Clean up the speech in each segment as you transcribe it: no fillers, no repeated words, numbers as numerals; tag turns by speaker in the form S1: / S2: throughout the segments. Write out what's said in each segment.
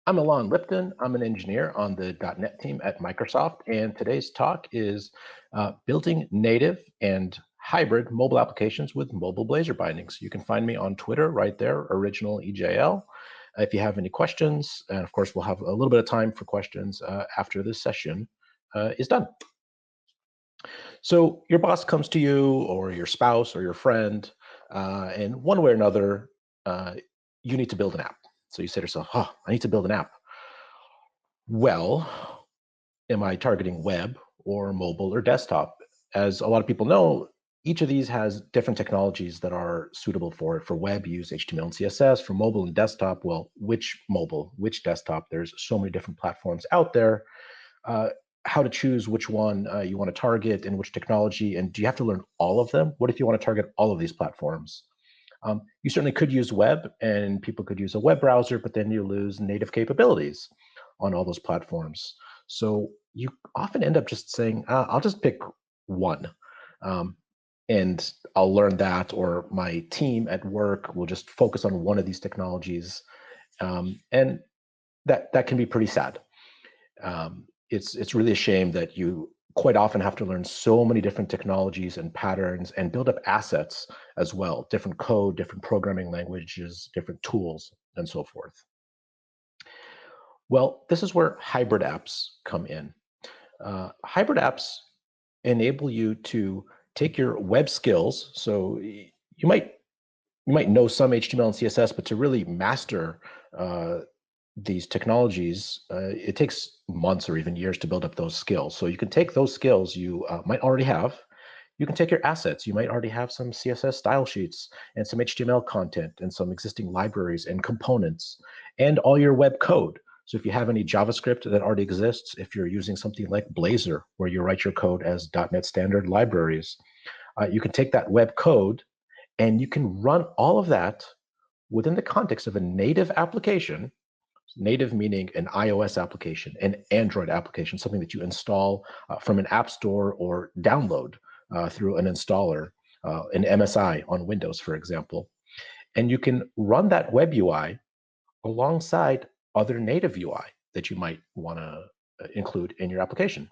S1: I'm Alon Lipton. I'm an engineer on the .NET team at Microsoft, and today's talk is building native and hybrid mobile applications with Mobile Blazor Bindings. You can find me on Twitter right there, original EJL. If you have any questions, and of course we'll have a little bit of time for questions after this session is done. So your boss comes to you, or your spouse, or your friend, and one way or another, you need to build an app. So you say to yourself, oh, I need to build an app. Well, am I targeting web or mobile or desktop? As a lot of people know, each of these has different technologies that are suitable for it. For web, use HTML and CSS. For mobile and desktop, well, which mobile, which desktop? There's so many different platforms out there. How to choose which one you want to target and which technology, and do you have to learn all of them? What if you want to target all of these platforms? You certainly could use web, and people could use a web browser, but then you lose native capabilities on all those platforms. So you often end up just saying, I'll just pick one, and I'll learn that, or my team at work will just focus on one of these technologies, and that can be pretty sad. It's really a shame that you quite often have to learn so many different technologies and patterns and build up assets as well, different code, different programming languages, different tools, and so forth. Well, this is where hybrid apps come in. Hybrid apps enable you to take your web skills. So you might know some HTML and CSS, but to really master these technologies, it takes months or even years to build up those skills. So you can take those skills you might already have. You can take your assets. You might already have some CSS style sheets and some HTML content and some existing libraries and components and all your web code. So if you have any JavaScript that already exists, if you're using something like Blazor, where you write your code as .NET standard libraries, you can take that web code and you can run all of that within the context of a native application. Native meaning an iOS application, an Android application, something that you install from an app store or download through an installer, an MSI on Windows, for example. And you can run that web UI alongside other native UI that you might want to include in your application.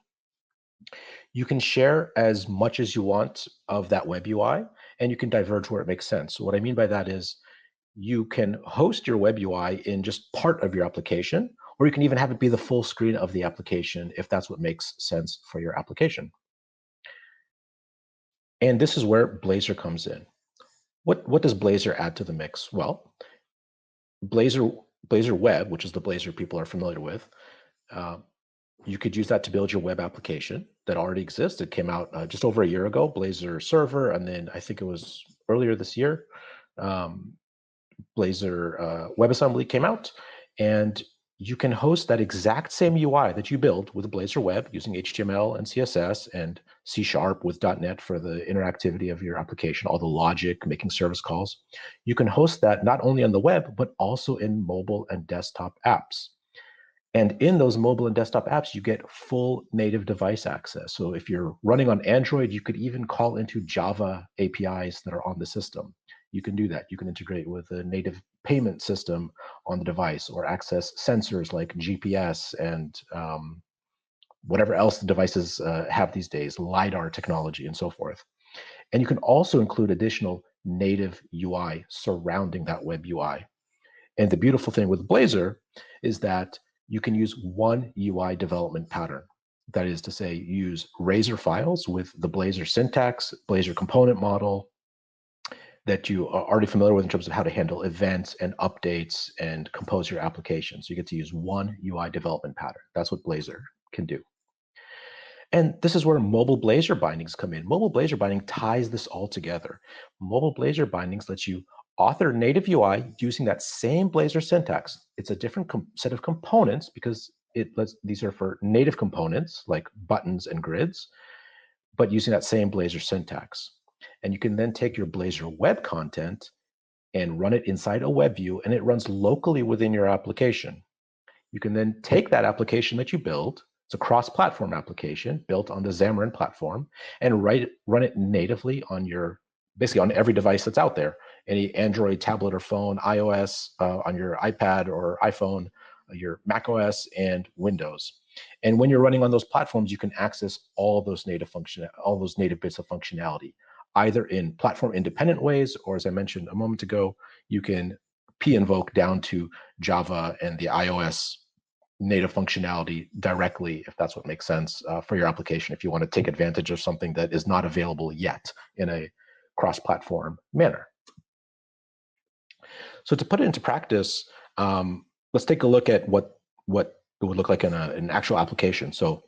S1: You can share as much as you want of that web UI, and you can diverge where it makes sense. So what I mean by that is you can host your web UI in just part of your application, or you can even have it be the full screen of the application if that's what makes sense for your application. And this is where Blazor comes in. What does Blazor add to the mix? Well, Blazor Web, which is the Blazor people are familiar with, you could use that to build your web application that already exists. It came out just over a year ago, Blazor Server, and then I think it was earlier this year, Blazor WebAssembly came out, and you can host that exact same UI that you build with Blazor Web using HTML and CSS and C# with .NET for the interactivity of your application, all the logic, making service calls. You can host that not only on the web, but also in mobile and desktop apps. And in those mobile and desktop apps, you get full native device access. So if you're running on Android, you could even call into Java APIs that are on the system. You can do that. You can integrate with a native payment system on the device or access sensors like GPS and whatever else the devices have these days, LiDAR technology and so forth. And you can also include additional native UI surrounding that web UI. And the beautiful thing with Blazor is that you can use one UI development pattern. That is to say, use Razor files with the Blazor syntax, Blazor component model that you are already familiar with in terms of how to handle events and updates and compose your application. So you get to use one UI development pattern. That's what Blazor can do. And this is where Mobile Blazor Bindings come in. Mobile Blazor Binding ties this all together. Mobile Blazor Bindings lets you author native UI using that same Blazor syntax. It's a different set of components because these are for native components like buttons and grids, but using that same Blazor syntax. And you can then take your Blazor web content and run it inside a web view, and it runs locally within your application. You can then take that application that you build, it's a cross-platform application built on the Xamarin platform, and run it natively on basically on every device that's out there. Any Android tablet or phone, iOS, on your iPad or iPhone, your Mac OS and Windows. And when you're running on those platforms, you can access all those native bits of functionality, either in platform independent ways, or as I mentioned a moment ago, you can p-invoke down to Java and the iOS native functionality directly, if that's what makes sense for your application, if you want to take advantage of something that is not available yet in a cross-platform manner. So to put it into practice, let's take a look at what it would look like in an actual application. So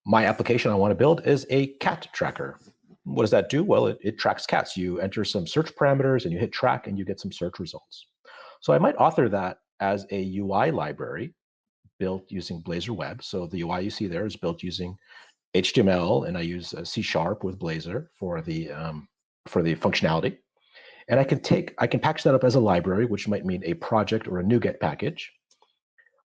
S1: my application I want to build is a cat tracker. What does that do? Well, it tracks cats. You enter some search parameters and you hit track and you get some search results. So I might author that as a UI library built using Blazor Web. So the UI you see there is built using HTML, and I use C# with Blazor for the functionality. And I can package that up as a library, which might mean a project or a NuGet package.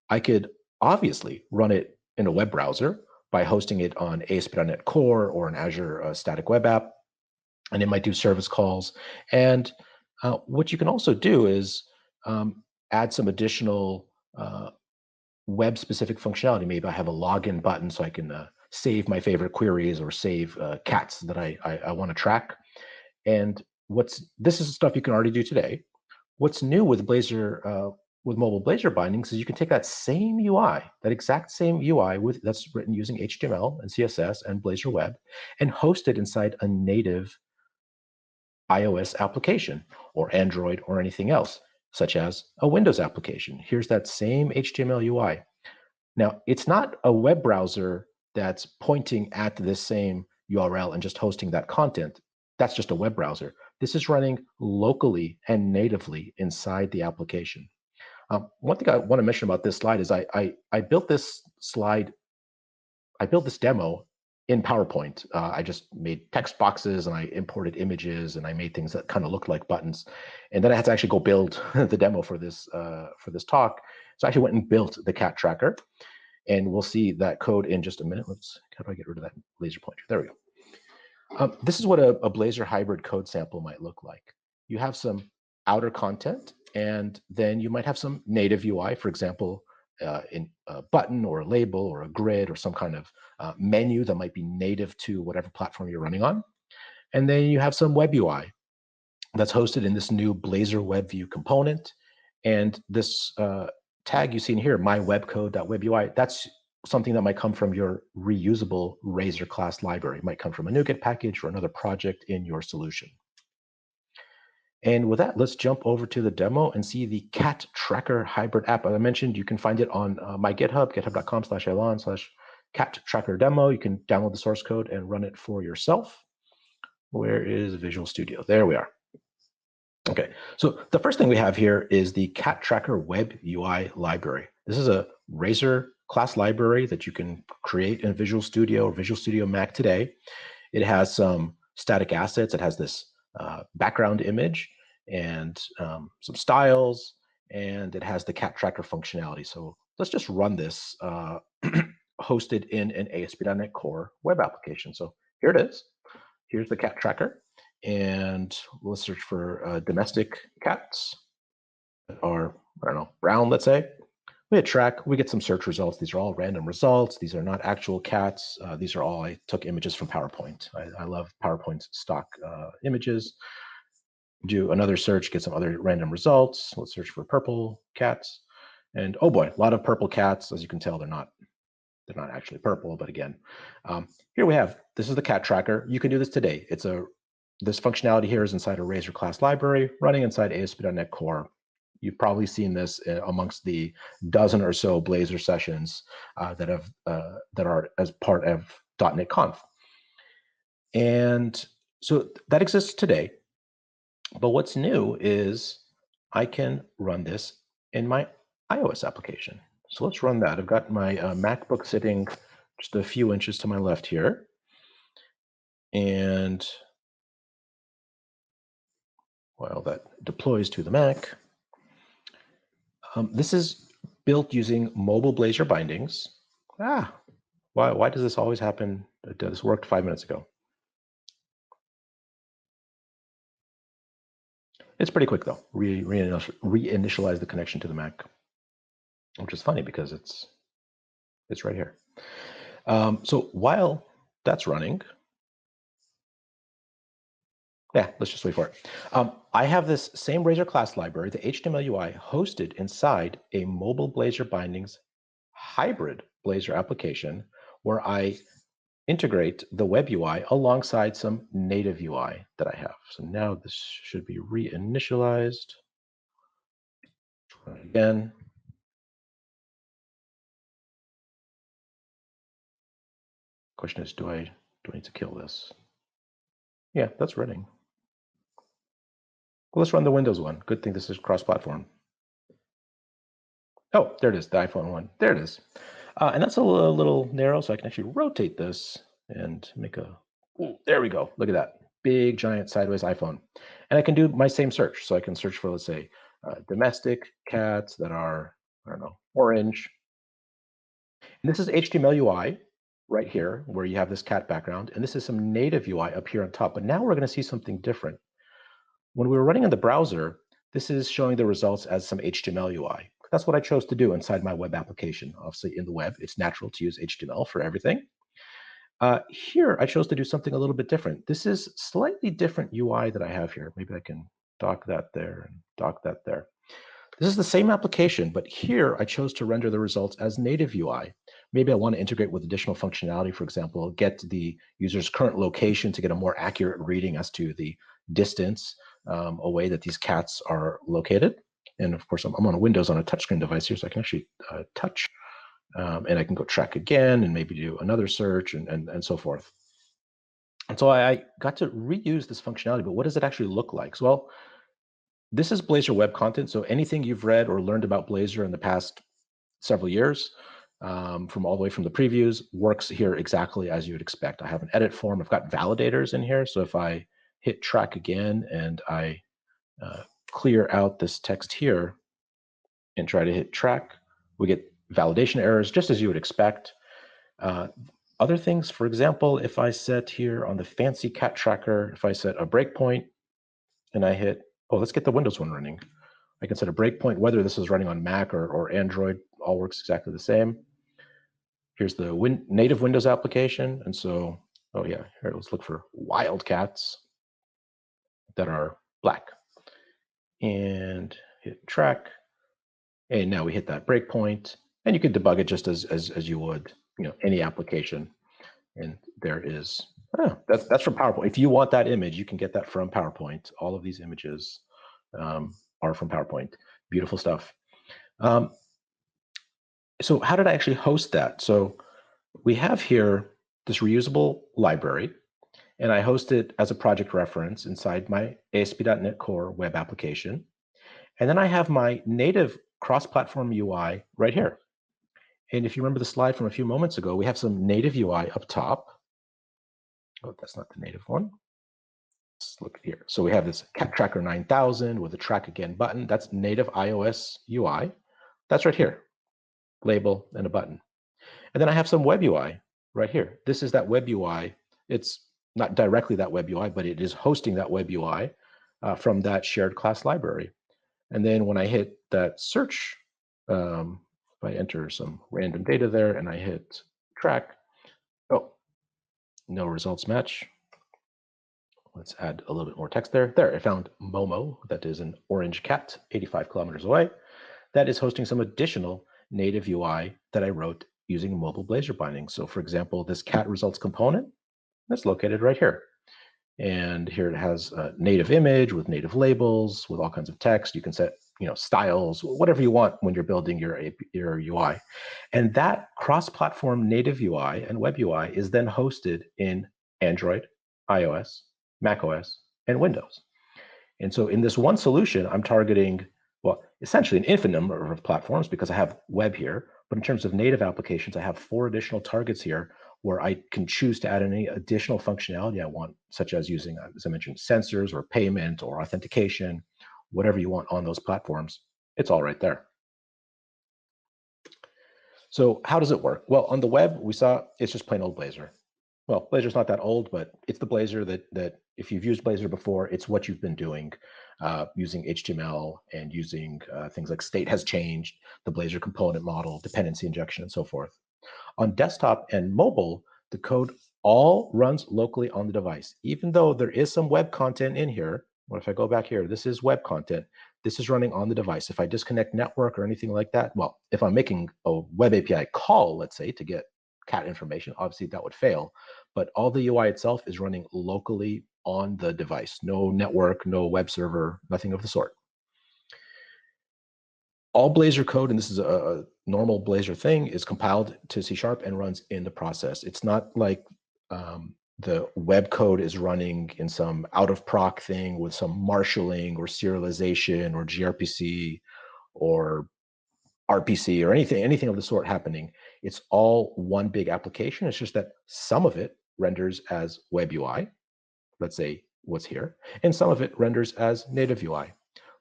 S1: I could obviously run it in a web browser by hosting it on ASP.NET Core or an Azure static web app, and it might do service calls. And what you can also do is add some additional web-specific functionality. Maybe I have a login button so I can save my favorite queries or save cats that I want to track. And this is stuff you can already do today. What's new with Blazor, with Mobile Blazor Bindings, is you can take that same UI, that exact same UI that's written using HTML and CSS and Blazor Web, and host it inside a native iOS application or Android or anything else, such as a Windows application. Here's that same HTML UI. Now, it's not a web browser that's pointing at this same URL and just hosting that content. That's just a web browser. This is running locally and natively inside the application. One thing I want to mention about this slide is I built this demo in PowerPoint. I just made text boxes and I imported images and I made things that kind of looked like buttons. And then I had to actually go build the demo for this talk. So I actually went and built the cat tracker. And we'll see that code in just a minute. How do I get rid of that laser pointer? There we go. This is what a Blazor hybrid code sample might look like. You have some outer content, and then you might have some native UI, for example, in a button or a label or a grid or some kind of menu that might be native to whatever platform you're running on. And then you have some web UI that's hosted in this new Blazor Web View component. And this tag you see in here, my webcode.webui, that's something that might come from your reusable Razor class library. It might come from a NuGet package or another project in your solution. And with that, let's jump over to the demo and see the cat tracker hybrid app. As I mentioned, you can find it on my GitHub, github.com/elon/cat tracker demo. You can download the source code and run it for yourself. Where is Visual Studio? There we are. Okay, so the first thing we have here is the cat tracker web UI library. This is a Razor class library that you can create in Visual Studio or Visual Studio Mac today. It has some static assets. It has this background image and some styles, and it has the cat tracker functionality. So let's just run this hosted in an ASP.NET Core web application. So here it is. Here's the cat tracker. And let's search for domestic cats that are, I don't know, brown, let's say. We hit track, we get some search results. These are all random results. These are not actual cats. These are all, I took images from PowerPoint. I love PowerPoint stock images. Do another search, get some other random results. Let's search for purple cats. And oh boy, a lot of purple cats. As you can tell, they're not actually purple, but again, here we have, this is the cat tracker. You can do this today. This functionality here is inside a Razor class library running inside ASP.NET Core. You've probably seen this amongst the dozen or so Blazor sessions that are as part of .NET Conf. And so that exists today. But what's new is I can run this in my iOS application. So let's run that. I've got my MacBook sitting just a few inches to my left here. And while that deploys to the Mac, this is built using Mobile Blazor Bindings. Why does this always happen? This worked 5 minutes ago. It's pretty quick though. Reinitialize the connection to the Mac. which is funny because it's right here. So while that's running, yeah, let's just wait for it. I have this same Blazor class library, the HTML UI, hosted inside a Mobile Blazor Bindings hybrid Blazor application where I integrate the web UI alongside some native UI that I have. So now this should be reinitialized. Try it again. Question is, do I need to kill this? Yeah, that's running. Well, let's run the Windows one. Good thing this is cross-platform. Oh, there it is, the iPhone one. There it is. And that's a little narrow, so I can actually rotate this and make a, ooh, there we go. Look at that. Big, giant, sideways iPhone. And I can do my same search. So I can search for, let's say, domestic cats that are, I don't know, orange. And this is HTML UI right here, where you have this cat background. And this is some native UI up here on top. But now we're going to see something different. When we were running in the browser, this is showing the results as some HTML UI. That's what I chose to do inside my web application. Obviously, in the web, it's natural to use HTML for everything. Here, I chose to do something a little bit different. This is slightly different UI that I have here. Maybe I can dock that there and dock that there. This is the same application, but here I chose to render the results as native UI. Maybe I want to integrate with additional functionality, for example, get the user's current location to get a more accurate reading as to the distance away that these cats are located. And of course, I'm on a Windows on a touchscreen device here, so I can actually touch, and I can go track again and maybe do another search and so forth. And so I got to reuse this functionality, but what does it actually look like? So, well, this is Blazor web content. So anything you've read or learned about Blazor in the past several years, from all the way from the previews, works here exactly as you would expect. I have an edit form. I've got validators in here. So if I hit track again and I clear out this text here and try to hit track, we get validation errors just as you would expect. Other things, for example, if I set here on the fancy cat tracker, if I set a breakpoint and I hit, oh, let's get the Windows one running. I can set a breakpoint, whether this is running on Mac or Android, all works exactly the same. Here's the native Windows application. And so, oh yeah, here, let's look for wildcats that are black. And hit track. And now we hit that breakpoint. And you could debug it just as you would, any application. And there is, that's from PowerPoint. If you want that image, you can get that from PowerPoint. All of these images are from PowerPoint. Beautiful stuff. So how did I actually host that? So we have here this reusable library, and I host it as a project reference inside my ASP.NET Core web application. And then I have my native cross-platform UI right here. And if you remember the slide from a few moments ago, we have some native UI up top. Oh, that's not the native one. Let's look here. So we have this Cat Tracker 9000 with a track again button. That's native iOS UI. That's right here, label and a button. And then I have some web UI right here. This is that web UI. It's not directly that web UI, but it is hosting that web UI from that shared class library. And then when I hit that search, if I enter some random data there and I hit track, oh, no results match. Let's add a little bit more text there. There, I found Momo, that is an orange cat 85 kilometers away. That is hosting some additional native UI that I wrote using Mobile Blazor Bindings. So for example, this cat results component, that's located right here. And here it has a native image with native labels, with all kinds of text. You can set, styles, whatever you want when you're building your UI. And that cross-platform native UI and web UI is then hosted in Android, iOS, macOS, and Windows. And so in this one solution, I'm targeting, well, essentially an infinite number of platforms because I have web here. But in terms of native applications, I have 4 additional targets here where I can choose to add any additional functionality I want, such as using, as I mentioned, sensors or payment or authentication, whatever you want on those platforms. It's all right there. So how does it work? Well, on the web, we saw it's just plain old Blazor. well, Blazor's not that old, but it's the Blazor that if you've used Blazor before, it's what you've been doing, using HTML and using things like state has changed, the Blazor component model, dependency injection, and so forth. On desktop and mobile, the code all runs locally on the device. Even though there is some web content in here, what if I go back here? This is web content. This is running on the device. If I disconnect network or anything like that, well, if I'm making a web API call, let's say, to get cat information, obviously that would fail. But all the UI itself is running locally on the device. No network, no web server, nothing of the sort. All Blazor code, and this is a normal Blazor thing, is compiled to C# and runs in the process. It's not like the web code is running in some out of proc thing with some marshalling or serialization or gRPC or RPC or anything of the sort happening. It's all one big application. It's just that some of it renders as web UI, let's say what's here, and some of it renders as native UI.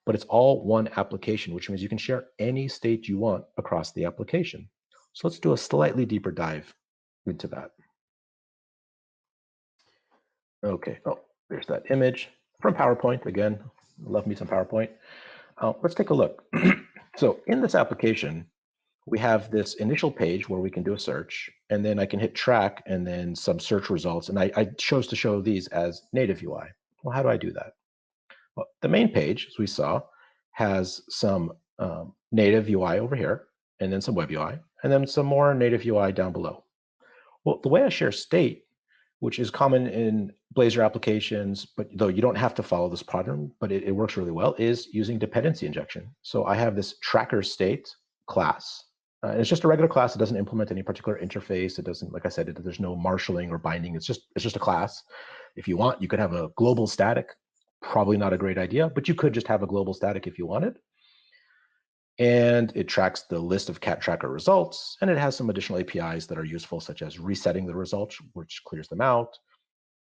S1: But it's all one application, which means you can share any state you want across the application. So let's do a slightly deeper dive into that. Okay, oh, there's that image from PowerPoint. Again, love me some PowerPoint. Let's take a look. So in this application, we have this initial page where we can do a search, and then I can hit track and then some search results. And I chose to show these as native UI. Well, how do I do that? Well, the main page, as we saw, has some native UI over here, and then some web UI, and then some more native UI down below. Well, the way I share state, which is common in Blazor applications, but though you don't have to follow this pattern, but it works really well, is using dependency injection. So I have this tracker state class. And it's just a regular class. It doesn't implement any particular interface. It doesn't, like I said, there's no marshalling or binding. It's just a class. If you want, you could have a global static. Probably not a great idea, but you could just have a global static if you wanted. And it tracks the list of cat tracker results, and it has some additional APIs that are useful, such as resetting the results, which clears them out,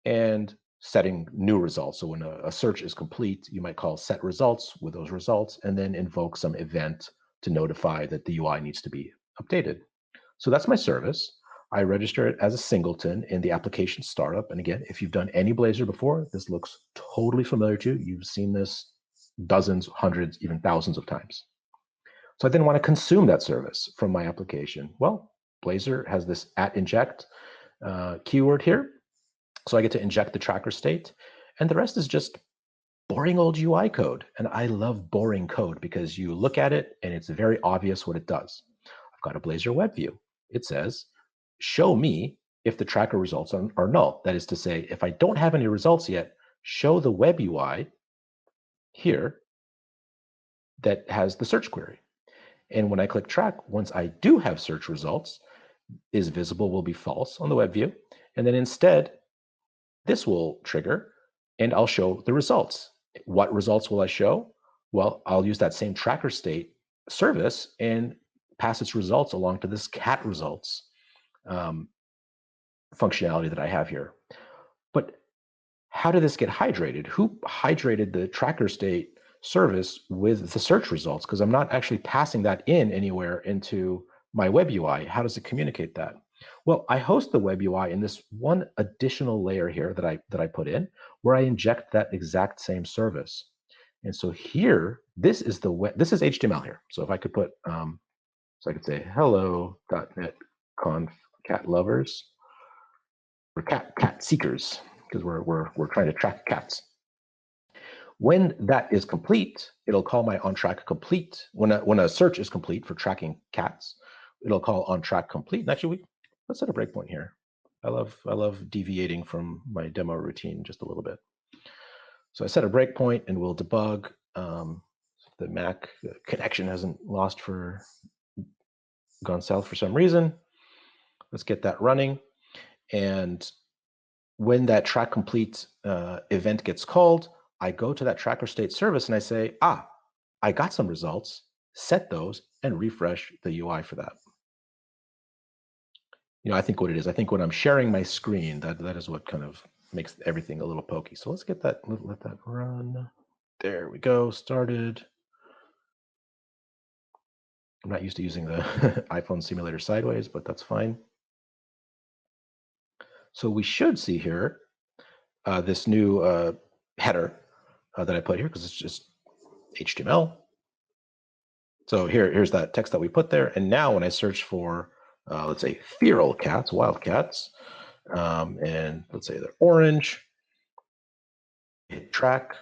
S1: and setting new results. So when a search is complete, you might call set results with those results, and then invoke some event to notify that the UI needs to be updated. So that's my service. I register it as a singleton in the application startup. And again, if you've done any Blazor before, this looks totally familiar to you. You've seen this dozens, hundreds, even thousands of times. So I then want to consume that service from my application. Well, Blazor has this @inject keyword here. So I get to inject the tracker state. And the rest is just boring old UI code. And I love boring code because you look at it and it's very obvious what it does. I've got a Blazor web view. It says, show me if the tracker results are null. That is to say, if I don't have any results yet, show the web UI here that has the search query. And when I click track, once I do have search results, is visible will be false on the web view. And then instead, this will trigger and I'll show the results. What results will I show? Well, I'll use that same tracker state service and pass its results along to this cat results functionality that I have here. But how did this get hydrated? Who hydrated the tracker state service with the search results? Because I'm not actually passing that in anywhere into my web UI. How does it communicate that? Well, I host the web UI in this one additional layer here that I put in, where I inject that exact same service. And so here, this is HTML here. So if I could put, so I could say hello.net conf cat lovers, or cat seekers, because we're trying to track cats. When that is complete, it'll call my onTrack complete. When a search is complete for tracking cats, it'll call onTrack complete. And actually, let's set a breakpoint here. I love deviating from my demo routine just a little bit. So I set a breakpoint and we'll debug. The Mac connection hasn't gone south for some reason. Let's get that running. And when that track complete event gets called, I go to that tracker state service and I say, I got some results, set those, and refresh the UI for that. I think what it is, I think when I'm sharing my screen, that is what kind of makes everything a little pokey. So let's get that, let that run. There we go, started. I'm not used to using the iPhone simulator sideways, but that's fine. So we should see here this new header that I put here, because it's just HTML. So here's that text that we put there. And now when I search for, let's say, feral cats, wild cats, and let's say they're orange, hit track,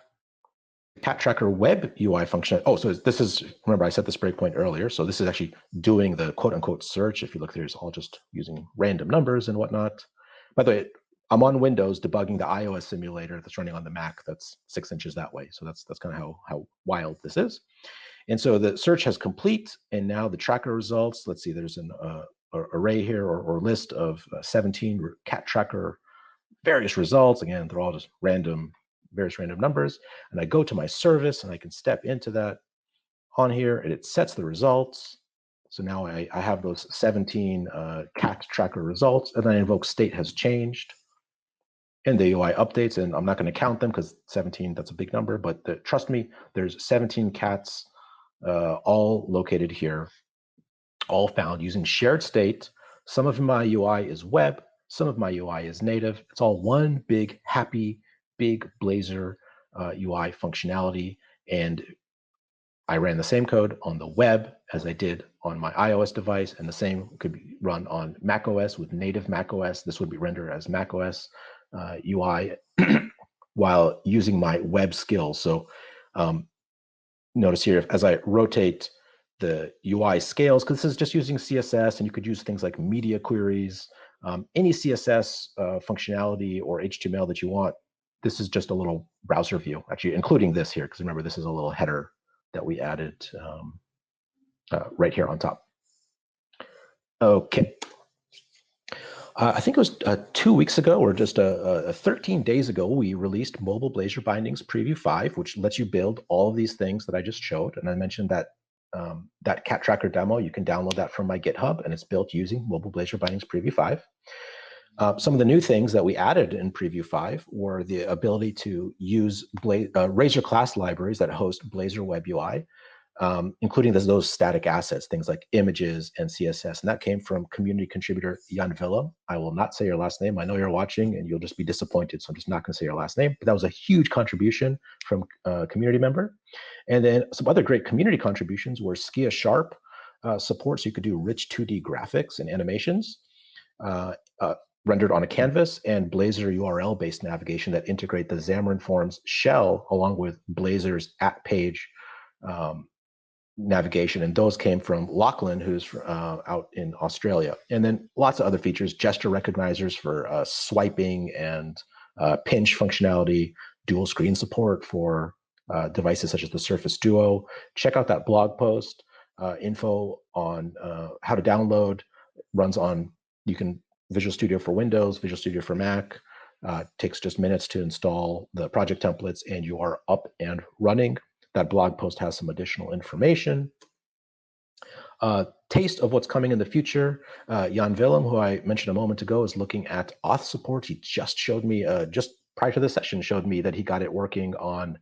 S1: cat tracker web UI function. Oh, so this is, remember I set this breakpoint earlier. So this is actually doing the quote unquote search. If you look there, it's all just using random numbers and whatnot. By the way, I'm on Windows debugging the iOS simulator that's running on the Mac that's 6 inches that way. So that's kind of how wild this is. And so the search has complete, and now the tracker results. Let's see, there's an array here or list of 17 cat tracker various results. Again, they're all just various random numbers. And I go to my service, and I can step into that on here, and it sets the results. So now I have those 17 cat tracker results, and then I invoke state has changed. And the UI updates, and I'm not going to count them because 17, that's a big number, but trust me, there's 17 cats all located here, all found using shared state. Some of my UI is web, some of my UI is native. It's all one big, happy, big Blazor UI functionality. And I ran the same code on the web as I did on my iOS device, and the same could be run on macOS with native macOS. This would be rendered as macOS UI while using my web skills. So notice here, as I rotate the UI scales, because this is just using CSS, and you could use things like media queries, any CSS functionality or HTML that you want. This is just a little browser view, actually, including this here, because remember, this is a little header that we added right here on top. Okay. I think it was 2 weeks ago, or just 13 days ago, we released Mobile Blazor Bindings Preview 5, which lets you build all of these things that I just showed. And I mentioned that that cat tracker demo, you can download that from my GitHub, and it's built using Mobile Blazor Bindings Preview 5. Some of the new things that we added in Preview 5 were the ability to use Razor class libraries that host Blazor Web UI, including those static assets, things like images and CSS. And that came from community contributor Jan Willem. I will not say your last name. I know you're watching and you'll just be disappointed, so I'm just not going to say your last name. But that was a huge contribution from a community member. And then some other great community contributions were Skia Sharp support, so you could do rich 2D graphics and animations rendered on a canvas, and Blazor URL-based navigation that integrate the Xamarin Forms shell along with Blazor's at-page navigation. And those came from Lachlan, who's out in Australia. And then lots of other features, gesture recognizers for swiping and pinch functionality, dual screen support for devices such as the Surface Duo. Check out that blog post, info on how to download. Runs on, you can Visual Studio for Windows, Visual Studio for Mac. Takes just minutes to install the project templates, and you are up and running. That blog post has some additional information. Taste of what's coming in the future. Jan Willem, who I mentioned a moment ago, is looking at auth support. He just showed me, just prior to the session, showed me that he got it working on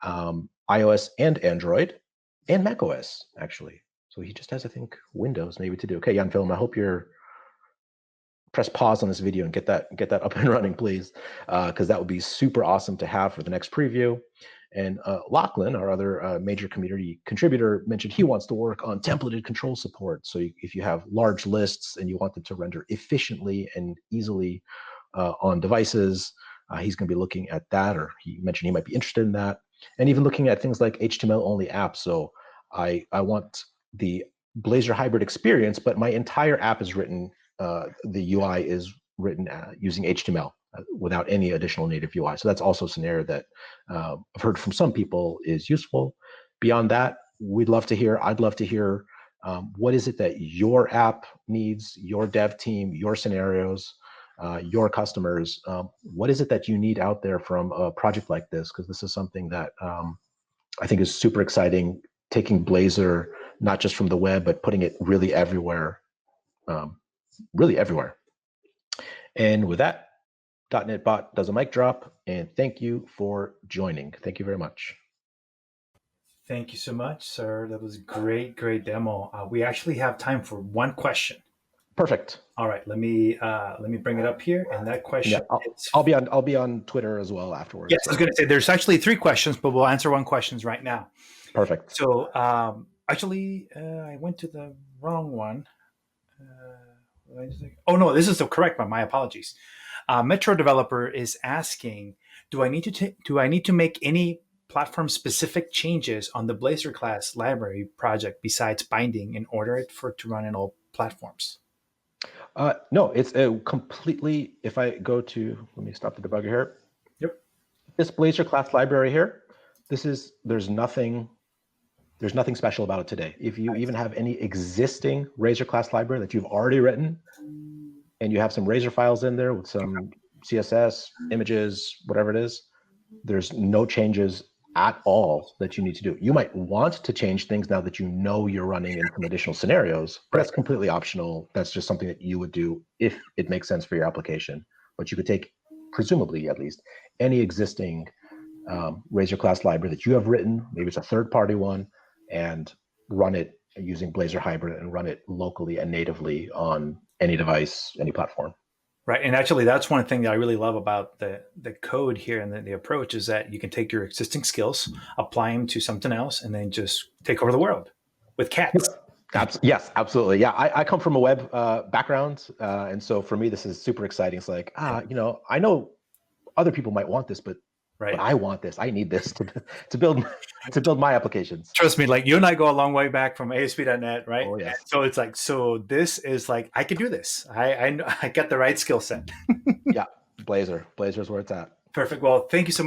S1: iOS and Android and macOS, actually. So he just has, I think, Windows maybe to do. Okay, Jan Willem, I hope you're press pause on this video and get that up and running, please, because that would be super awesome to have for the next preview. And Lachlan, our other major community contributor, mentioned he wants to work on templated control support. So if you have large lists and you want them to render efficiently and easily on devices, he's going to be looking at that, or he mentioned he might be interested in that. And even looking at things like HTML-only apps. So I want the Blazor hybrid experience, but my entire app is written, the UI is written using HTML without any additional native UI. So that's also a scenario that I've heard from some people is useful. Beyond that, I'd love to hear what is it that your app needs, your dev team, your scenarios, your customers. What is it that you need out there from a project like this? Because this is something that I think is super exciting, taking Blazor not just from the web, but putting it really everywhere. And with that, .NET Bot does a mic drop, and thank you for joining. Thank you very much.
S2: Thank you so much, sir. That was a great demo. We actually have time for one question.
S1: Perfect.
S2: All right, let me bring it up here. And that
S1: Yeah,
S2: question
S1: I'll,
S2: is
S1: I'll be on Twitter as well afterwards.
S2: yes, I was
S1: So
S2: going to say there's actually three questions, but we'll answer one question right now.
S1: perfect.
S2: So actually, I went to the wrong one. Oh no, this is the correct one. My apologies. Metro developer is asking, do I need to make any platform specific changes on the Blazor class library project besides binding in order for it to run in all platforms?
S1: No, it's a completely. If I go to, let me stop the debugger here.
S2: Yep.
S1: This Blazor class library here, there's nothing special about it today. If you even have any existing Razor class library that you've already written, and you have some Razor files in there with some CSS, images, whatever it is, there's no changes at all that you need to do. You might want to change things now that you know you're running in some additional scenarios, but
S2: Right.
S1: that's completely optional. That's just something that you would do if it makes sense for your application. But you could take, presumably at least, any existing Razor class library that you have written, maybe it's a third-party one, and run it using Blazor Hybrid and run it locally and natively on any device, any platform.
S2: Right. And actually, that's one thing that I really love about the code here and the approach is that you can take your existing skills, apply them to something else, and then just take over the world with cats.
S1: Yes, absolutely. Yeah, I come from a web background, and so for me, this is super exciting. It's like, I know other people might want this, but
S2: Right.
S1: I want this. I need this to build my applications.
S2: Trust me, like you and I go a long way back from ASP.NET, right?
S1: Oh yes.
S2: And so it's like, so this is like, I can do this. I got the right skill set.
S1: Yeah, Blazor is where it's at.
S2: Perfect. Well, thank you so much.